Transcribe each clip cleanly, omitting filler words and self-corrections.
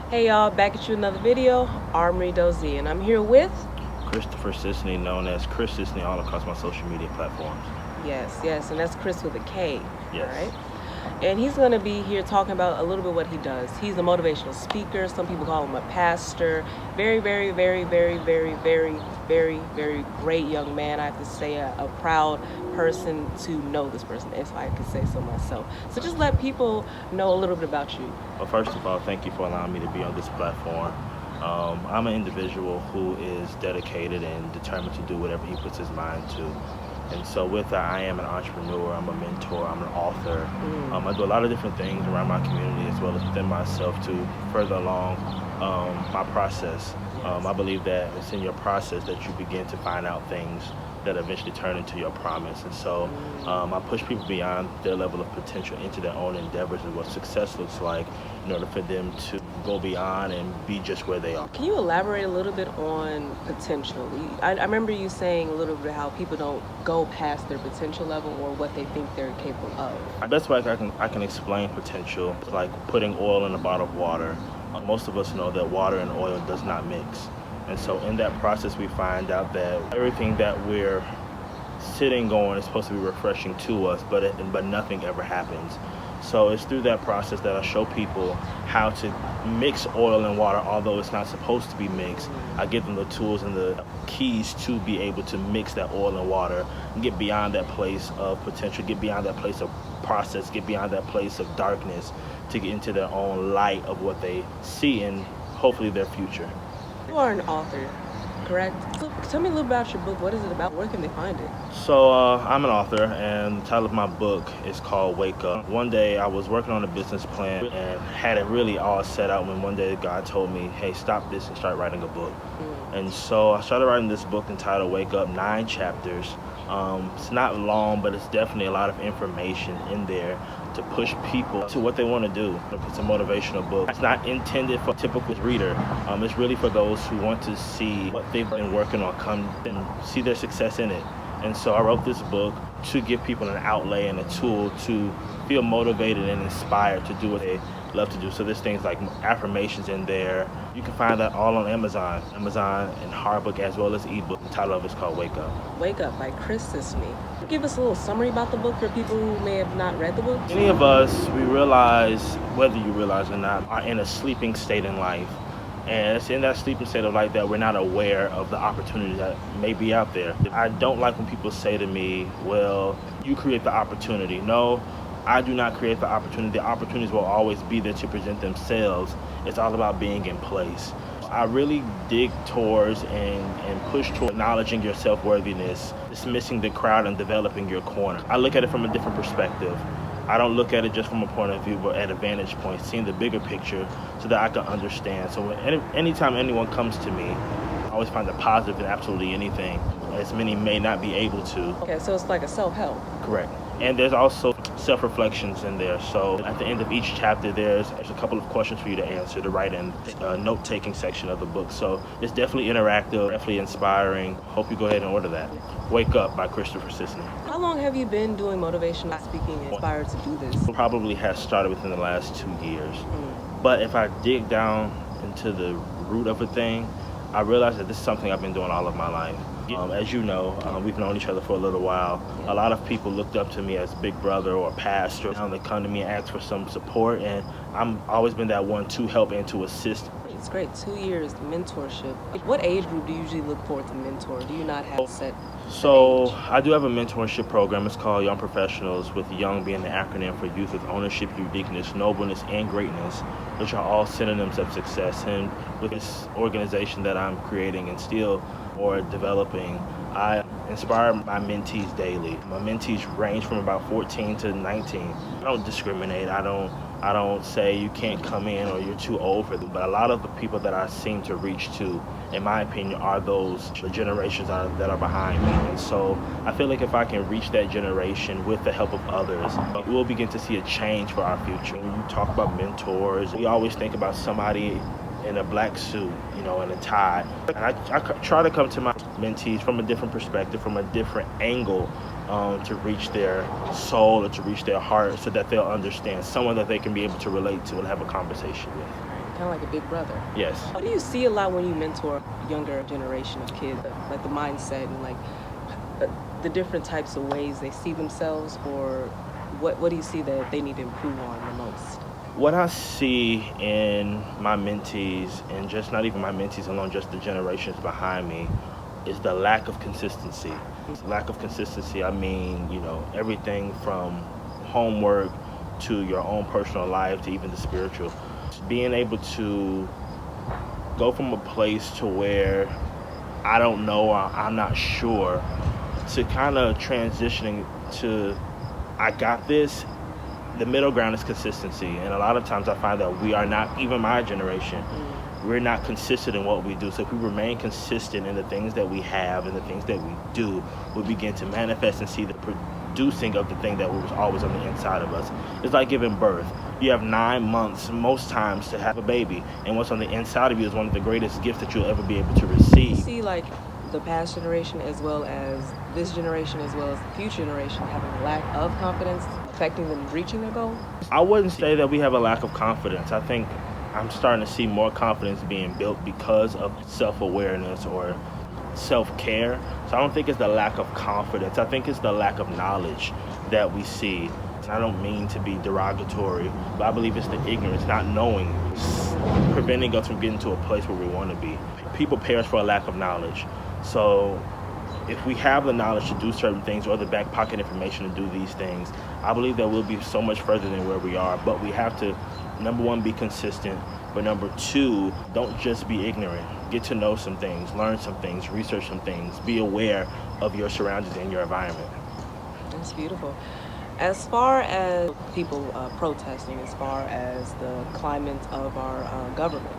Hey y'all, back at you another video, Armory Dozier, and I'm here with Kris Sisney, known as Kris Sisney all across my social media platforms. yes, and that's Kris with a K. Yes. All right. And he's going to be here talking about a little bit what he does. He's a motivational speaker. Some people call him a pastor. Very great young man. I have to say, a proud person to know this person, if I could say so myself. So just let people know a little bit about you. Well, first of all, thank you for allowing me to be on this platform. I'm an individual who is dedicated and determined to do whatever he puts his mind to. And so with that, I am an entrepreneur, I'm a mentor, I'm an author. I do a lot of different things around my community as well as within myself to further along my process. I believe that it's in your process that you begin to find out things that eventually turn into your promise. And so I push people beyond their level of potential into their own endeavors and what success looks like in order for them to go beyond and be just where they are. Can you elaborate a little bit on potential? I remember you saying a little bit how people don't go past their potential level or what they think they're capable of. The best way I can explain potential is like putting oil in a bottle of water. Most of us know that water and oil does not mix. And so in that process, we find out that everything that we're sitting on is supposed to be refreshing to us, but nothing ever happens. So it's through that process that I show people how to mix oil and water, although it's not supposed to be mixed. I give them the tools and the keys to be able to mix that oil and water and get beyond that place of potential, get beyond that place of process, get beyond that place of darkness to get into their own light of what they see and hopefully their future. You are an author, correct? So tell me a little about your book. What is it about? Where can they find it? So I'm an author, and the title of my book is called Wake Up. One day I was working on a business plan and had it really all set out when one day God told me, hey, stop this and start writing a book. And so I started writing this book entitled Wake Up, 9 chapters. It's not long, but it's definitely a lot of information in there to push people to what they want to do. It's a motivational book. It's not intended for a typical reader. It's really for those who want to see what they've been working on come and see their success in it. And so I wrote this book to give people an outlay and a tool to feel motivated and inspired to do what they love to do. So there's things like affirmations in there. You can find that all on Amazon and hardbook as well as ebook. The title of it is called Wake Up. Wake Up by Kris Sisney. Give us a little summary about the book for people who may have not read the book. Many of us, we realize, whether you realize or not, are in a sleeping state in life. And it's in that sleeping state of life that we're not aware of the opportunities that may be out there. I don't like when people say to me, well, you create the opportunity. No, I do not create the opportunity. The opportunities will always be there to present themselves. It's all about being in place. I really dig towards and push toward acknowledging your self-worthiness, dismissing the crowd and developing your corner. I look at it from a different perspective. I don't look at it just from a point of view, but at a vantage point, seeing the bigger picture so that I can understand. So anytime anyone comes to me, I always find a positive in absolutely anything, as many may not be able to. Okay, so it's like a self-help. Correct. And there's also self-reflections in there. So at the end of each chapter, there's a couple of questions for you to answer to write in the note-taking section of the book. So it's definitely interactive, definitely inspiring. Hope you go ahead and order that. Wake Up by Kris Sisney. How long have you been doing motivational speaking and inspired to do this? Probably has started within the last 2 years. But if I dig down into the root of a thing, I realize that this is something I've been doing all of my life. As you know, we've known each other for a little while. A lot of people looked up to me as big brother or pastor. Now they come to me and ask for some support, and I'm always been that one to help and to assist. It's great. 2 years mentorship. What age group do you usually look for to mentor? Do you not have set? So I do have a mentorship program. It's called Young Professionals, with YOUNG being the acronym for youth with ownership, uniqueness, nobleness, and greatness, which are all synonyms of success. And with this organization that I'm creating and still or developing, I inspire my mentees daily. My mentees range from about 14 to 19. I don't discriminate. I don't say you can't come in or you're too old for them. But a lot of the people that I seem to reach to, in my opinion, are those generations that are behind me. And so I feel like if I can reach that generation with the help of others, we'll begin to see a change for our future. When you talk about mentors, we always think about somebody in a black suit, and a tie. And I try to come to my mentees from a different perspective, from a different angle, to reach their soul or to reach their heart so that they'll understand someone that they can be able to relate to and have a conversation with. kind of like a big brother. Yes. What do you see a lot when you mentor younger generation of kids, like the mindset and like the different types of ways they see themselves, or what do you see that they need to improve on the most? What I see in my mentees, and just not even my mentees alone, just the generations behind me, is the lack of consistency. Lack of consistency, I mean, everything from homework to your own personal life to even the spiritual. Being able to go from a place to where I don't know or I'm not sure to kind of transitioning to I got this. The middle ground is consistency, and a lot of times I find that we are not, even my generation, we're not consistent in what we do. So if we remain consistent in the things that we have and the things that we do, we begin to manifest and see the producing of the thing that was always on the inside of us. It's like giving birth. You have 9 months most times to have a baby, and what's on the inside of you is one of the greatest gifts that you'll ever be able to receive. You see, like, the past generation as well as this generation as well as the future generation having a lack of confidence affecting them reaching their goal? I wouldn't say that we have a lack of confidence. I think I'm starting to see more confidence being built because of self-awareness or self-care. So I don't think it's the lack of confidence. I think it's the lack of knowledge that we see. And I don't mean to be derogatory, but I believe it's the ignorance, not knowing, preventing us from getting to a place where we want to be. People perish for a lack of knowledge. So if we have the knowledge to do certain things or the back pocket information to do these things, I believe that we'll be so much further than where we are. But we have to, number one, be consistent. But number two, don't just be ignorant. Get to know some things, learn some things, research some things. Be aware of your surroundings and your environment. That's beautiful. As far as people protesting, as far as the climate of our government,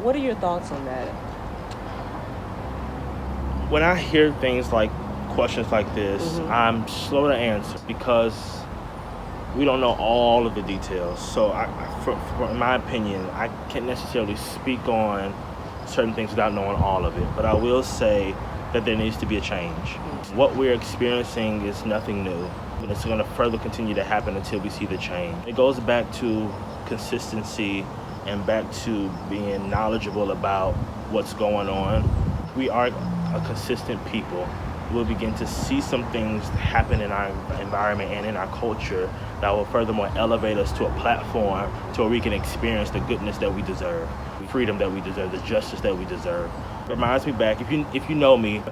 what are your thoughts on that? When I hear things like questions like this, I'm slow to answer because we don't know all of the details. So in my opinion, I can't necessarily speak on certain things without knowing all of it. But I will say that there needs to be a change. What we're experiencing is nothing new. And it's going to further continue to happen until we see the change. It goes back to consistency and back to being knowledgeable about what's going on. We are a consistent people. We'll begin to see some things happen in our environment and in our culture that will furthermore elevate us to a platform to where we can experience the goodness that we deserve, the freedom that we deserve, the justice that we deserve. It reminds me back, if you know me,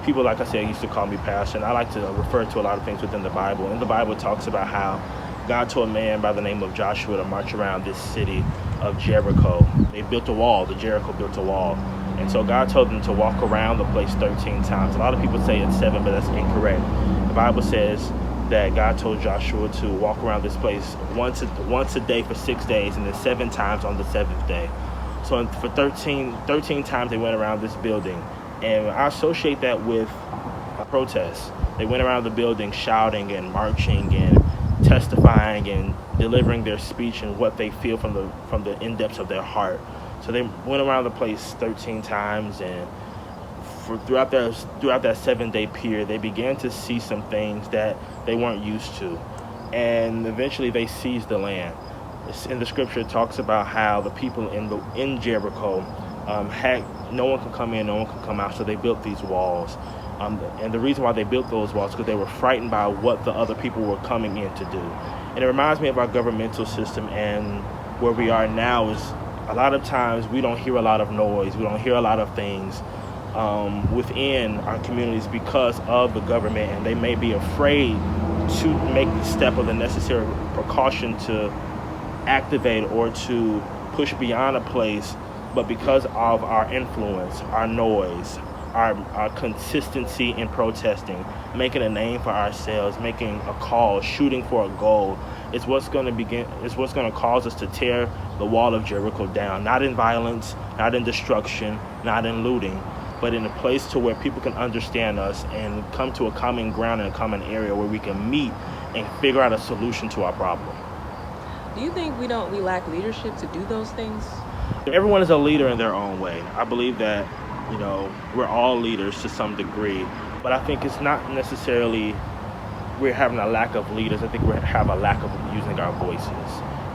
people, like I said, used to call me pastor, and I like to refer to a lot of things within the Bible. And the Bible talks about how God told a man by the name of Joshua to march around this city of Jericho. They built a wall. Jericho built a wall. And so God told them to walk around the place 13 times. A lot of people say it's 7, but that's incorrect. The Bible says that God told Joshua to walk around this place once a day for 6 days, and then 7 times on the 7th day. So for 13 times they went around this building. And I associate that with protests. They went around the building shouting and marching and testifying and delivering their speech and what they feel from the in-depths of their heart. So they went around the place 13 times, and throughout that 7-day period, they began to see some things that they weren't used to. And eventually they seized the land. In the scripture, it talks about how the people in Jericho had no one could come in, no one could come out, so they built these walls. And the reason why they built those walls is because they were frightened by what the other people were coming in to do. And it reminds me of our governmental system, and where we are now is a lot of times we don't hear a lot of noise, we don't hear a lot of things within our communities because of the government, and they may be afraid to make the step or the necessary precaution to activate or to push beyond a place. But because of our influence, our noise, our consistency in protesting, making a name for ourselves, making a cause, shooting for a goal, is what's going to cause us to tear the wall of Jericho down. Not in violence, not in destruction, not in looting, but in a place to where people can understand us and come to a common ground and a common area where we can meet and figure out a solution to our problem. Do you think we lack leadership to do those things? Everyone is a leader in their own way. I believe that, we're all leaders to some degree, but I think it's not necessarily we're having a lack of leaders. I think we have a lack of using our voices.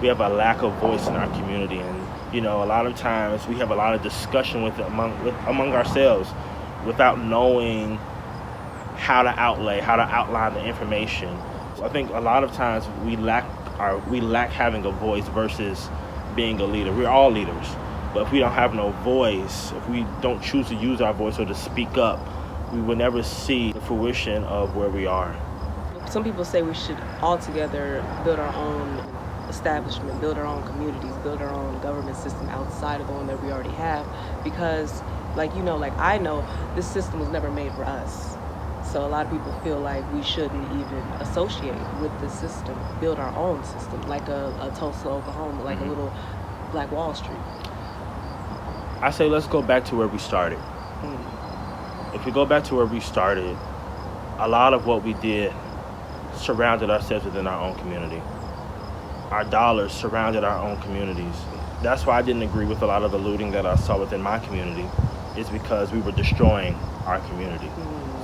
we have a lack of voice in our community. And, a lot of times we have a lot of discussion among ourselves without knowing how to outline the information. I think a lot of times we lack having a voice versus being a leader. We're all leaders, but if we don't have no voice, if we don't choose to use our voice or to speak up, we will never see the fruition of where we are. Some people say we should all together build our own establishment, build our own communities, build our own government system outside of the one that we already have, because I know this system was never made for us. So a lot of people feel like we shouldn't even associate with the system, build our own system, like a Tulsa, Oklahoma, like a little Black Wall Street. I say let's go back to where we started. If we go back to where we started, a lot of what we did surrounded ourselves within our own community. Our dollars surrounded our own communities. That's why I didn't agree with a lot of the looting that I saw within my community, is because we were destroying our community.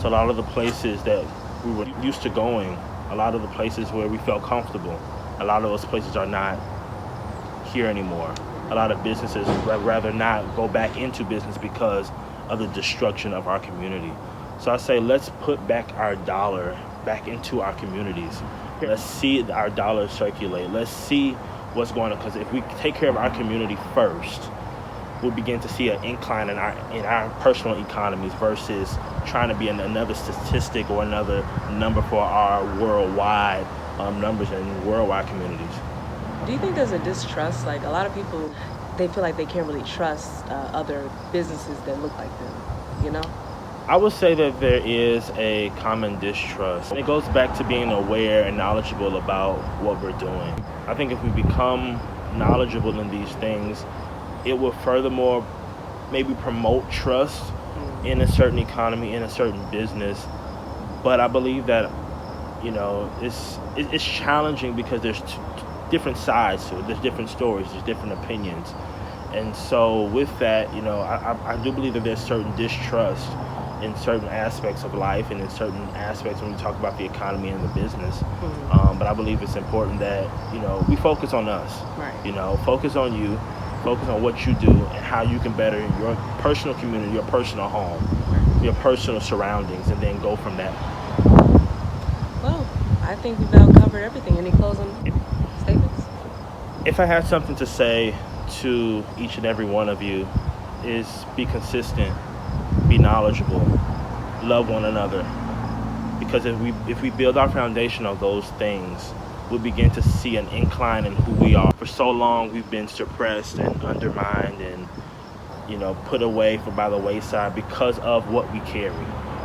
So a lot of the places that we were used to going, a lot of the places where we felt comfortable, a lot of those places are not here anymore. A lot of businesses would rather not go back into business because of the destruction of our community. So I say let's put back our dollar back into our communities. Let's see our dollars circulate. Let's see what's going on, because if we take care of our community first, we'll begin to see an incline in our personal economies versus trying to be another statistic or another number for our worldwide numbers and worldwide communities. Do you think there's a distrust? Like, a lot of people, they feel like they can't really trust other businesses that look like them, I would say that there is a common distrust. It goes back to being aware and knowledgeable about what we're doing. I think if we become knowledgeable in these things, it will furthermore maybe promote trust in a certain economy, in a certain business. But I believe that, it's challenging because there's different sides to it. There's different stories, there's different opinions. And so with that, I do believe that there's certain distrust in certain aspects of life and in certain aspects when we talk about the economy and the business. But I believe it's important that, we focus on us. Right. Focus on you, focus on what you do and how you can better your personal community, your personal home, your personal surroundings, and then go from that. Well, I think we've now covered everything. Any closing statements? If I had something to say to each and every one of you, is be consistent, be knowledgeable, love one another. Because if we build our foundation on those things, we'll begin to see an incline in who we are. For so long, we've been suppressed and undermined and, put away by the wayside because of what we carry.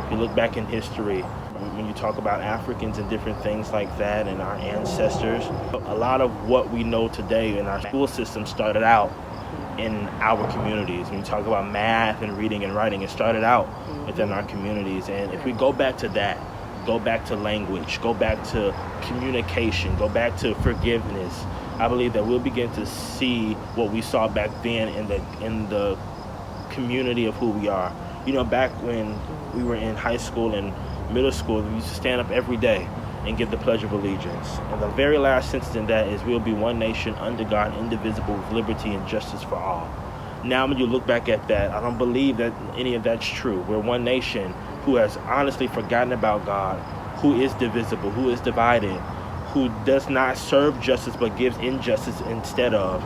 If you look back in history, when you talk about Africans and different things like that and our ancestors, a lot of what we know today in our school system started out in our communities. When you talk about math and reading and writing, it started out within our communities. And if we go back to that, go back to language, go back to communication, go back to forgiveness, I believe that we'll begin to see what we saw back then in the community of who we are. Back when we were in high school and middle school, we used to stand up every day and give the Pledge of Allegiance. And the very last sentence in that is, we'll be one nation under God, indivisible, with liberty and justice for all. Now, when you look back at that, I don't believe that any of that's true. We're one nation who has honestly forgotten about God, who is divisible, who is divided, who does not serve justice but gives injustice instead of.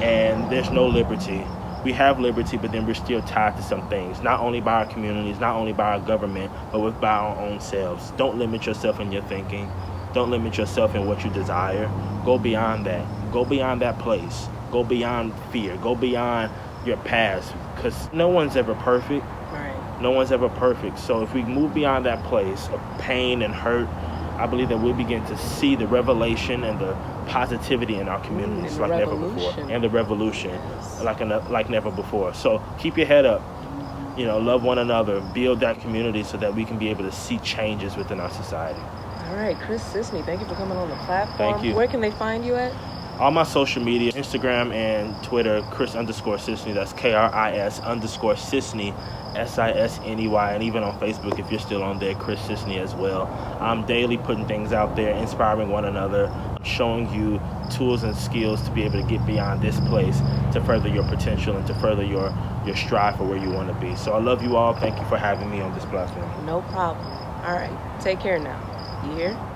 And there's no liberty. We have liberty, but then we're still tied to some things, not only by our communities, not only by our government, but by our own selves. Don't limit yourself in your thinking. Don't limit yourself in what you desire. Go beyond that. Go beyond that place. Go beyond fear. Go beyond your past, because no one's ever perfect. Right. No one's ever perfect. So if we move beyond that place of pain and hurt, I believe that we'll begin to see the revelation and the positivity in our communities like never before. And the revolution, yes, like never before. So keep your head up. Love one another. Build that community so that we can be able to see changes within our society. All right, Kris Sisney, thank you for coming on the platform. Thank you. Where can they find you at? All my social media, Instagram and Twitter, Kris_Sisney. That's KRIS_Sisney, SISNEY. And even on Facebook, if you're still on there, Kris Sisney as well. I'm daily putting things out there, inspiring one another, showing you tools and skills to be able to get beyond this place, to further your potential and to further your strive for where you want to be. So I love you all. Thank you for having me on this platform. No problem. All right. Take care now. You hear?